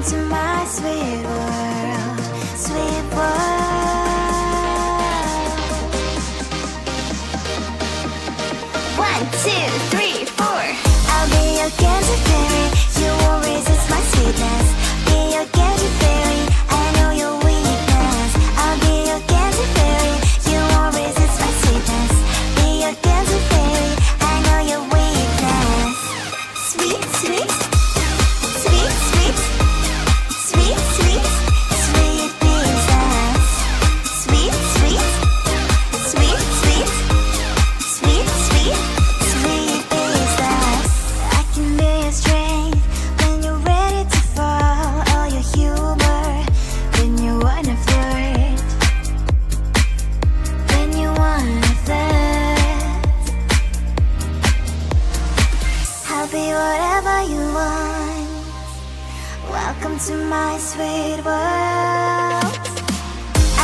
to my sweet world, sweet world. 1, 2, 3, 4. I'll be your candy fairy. You won't resist my sweetness. Be your candy fairy. I know your weakness. I'll be your candy fairy. You won't resist my sweetness. Be your candy fairy. I know your weakness. Sweet, sweet, sweet, sweet, sweet, sweet, sweet princess. Sweet, sweet, sweet, sweet, sweet, sweet, sweet princess. I can be your strength when you're ready to fall. All your humor when you wanna flirt. When you wanna flirt. I'll be whatever you want. Welcome to my sweet world.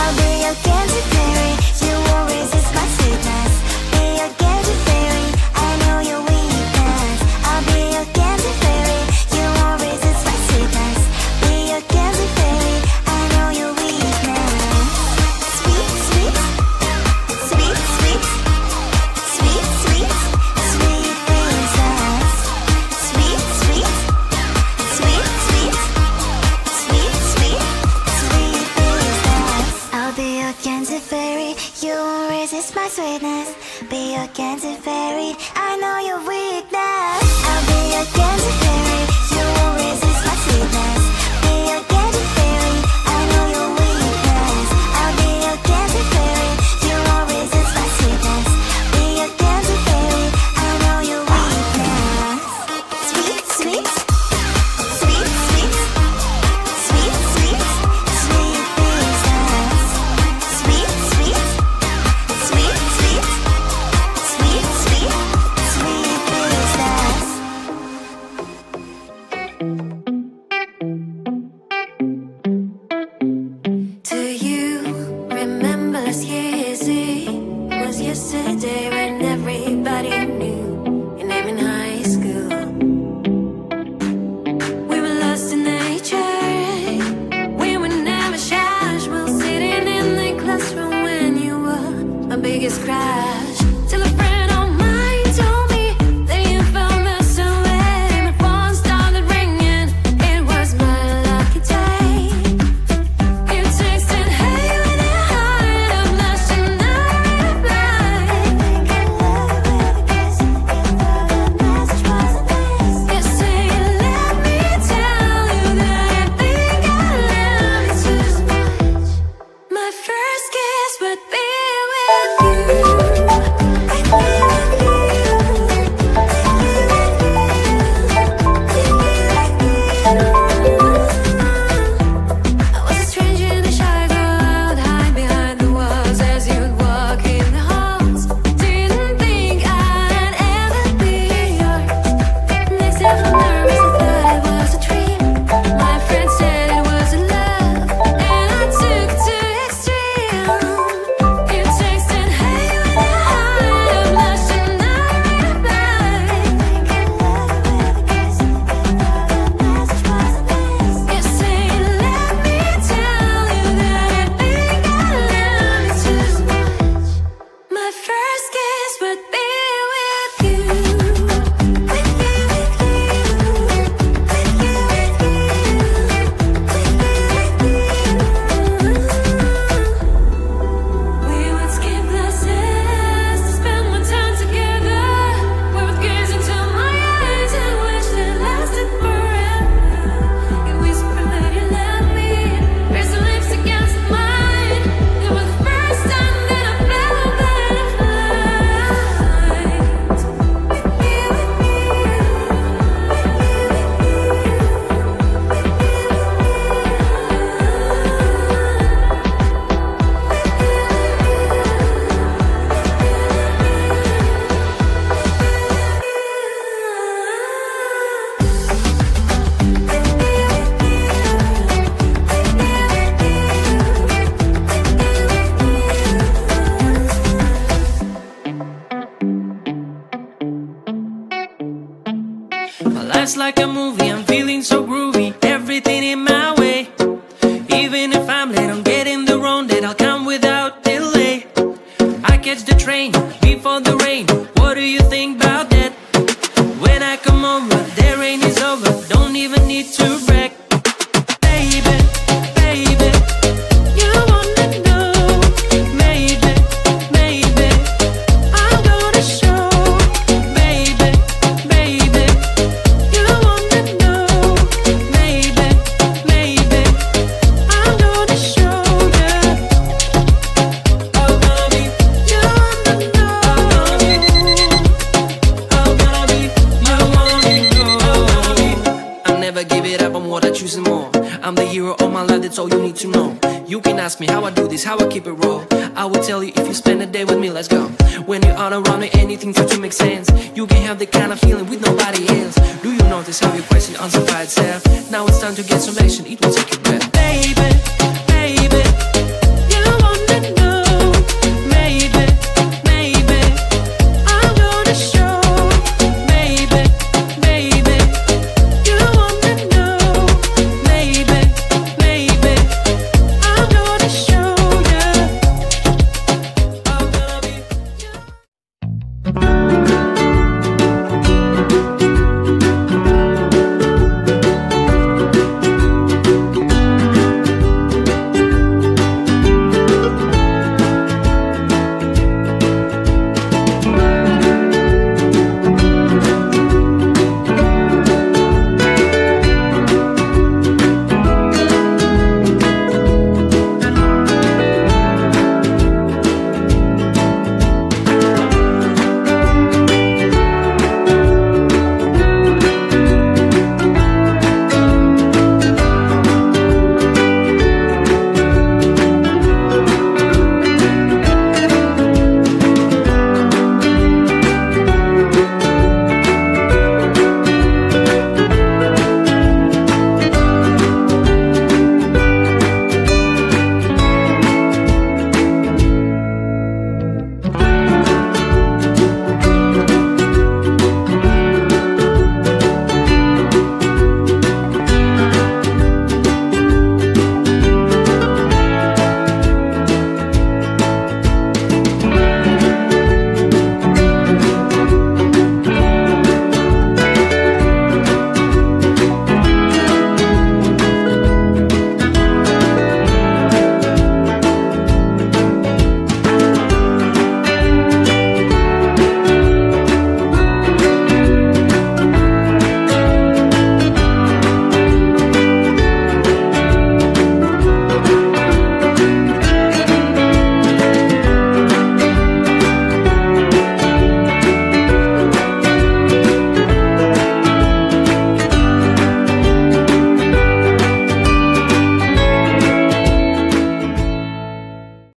I'll be your candy fairy. You won't resist my sweetness. Be your candy fairy. I know your weakness. I'll be your candy fairy. You won't resist my sweetness. Be your candy fairy. I know your weakness. Sweet, sweet, sweet, sweet, sweet, sweet, sweet princess. Sweet, sweet, sweet, sweet, sweet, sweet, sweet princess. I'll be your candy fairy. You won't resist my sweetness. Be your candy fairy. I know your weakness. I'll be your candy fairy. You won't resist my sweetness. Be your candy fairy. I know your weakness. I'll be your candy fairy. You won't resist my sweetness. Be your candy fairy. I know your weakness. Sweet, sweet, sweet, sweet, sweet, sweet, sweet princess. Sweet, sweet, sweet, sweet, sweet, sweet, sweet princess. Do you remember last year's Eve? It was yesterday when everybody knew your name in high school. We were lost in nature. We were never shy. We're sitting in the classroom when you were my biggest crush. Till a friend of mine told me that you found the way. My phone started ringing. It was my lucky day. You texted, hey, when you hide, I'm lost and I replied. I think I love it with a kiss. You thought the message was a miss. You say, let me tell you that I think I love you too much. My first kiss would be with you. With you, with you. I was a stranger in the shy crowd, hide behind the walls as you'd walk in the halls. Didn't think I'd ever be yours. Next time I'm nervous, I thought it was a dream. My friend said it was a love, and I took it to extreme. You texted, hey, when you hide, I'm lost and I replied. I think I love it with a kiss. You thought the message was a miss. You say, let me tell you that I think I love you too much. My first kiss would be with you. With you, with you. With you, with you. With you, we would skip classes to spend more time together. We would gaze into my eyes and wish they lasted forever. You whispered that you loved me, pressed your lips against mine. It was the first time that I felt butterflies. With you, with you. My life's like a movie, I'm feeling so groovy. Everything in my think about that. When I come over, the rain is over. Don't even need to brag. Baby, baby, you wanna know. Maybe, maybe I'm gonna show. Baby, baby, you wanna know. Maybe, maybe I'm gonna show you. Oh baby, you wanna know. Oh baby, you wanna know. I'll never give it up, I'm what I choose and more. I'm the hero of my life, that's all you need to know. You can ask me how I do this, how I keep it raw. I will tell you if you spend a day with me, let's go. When you're all around me, anything starts to make sense. You can have the kind of feeling with nobody else. Do you notice how your question answers by itself? Now it's time to get some action, it will take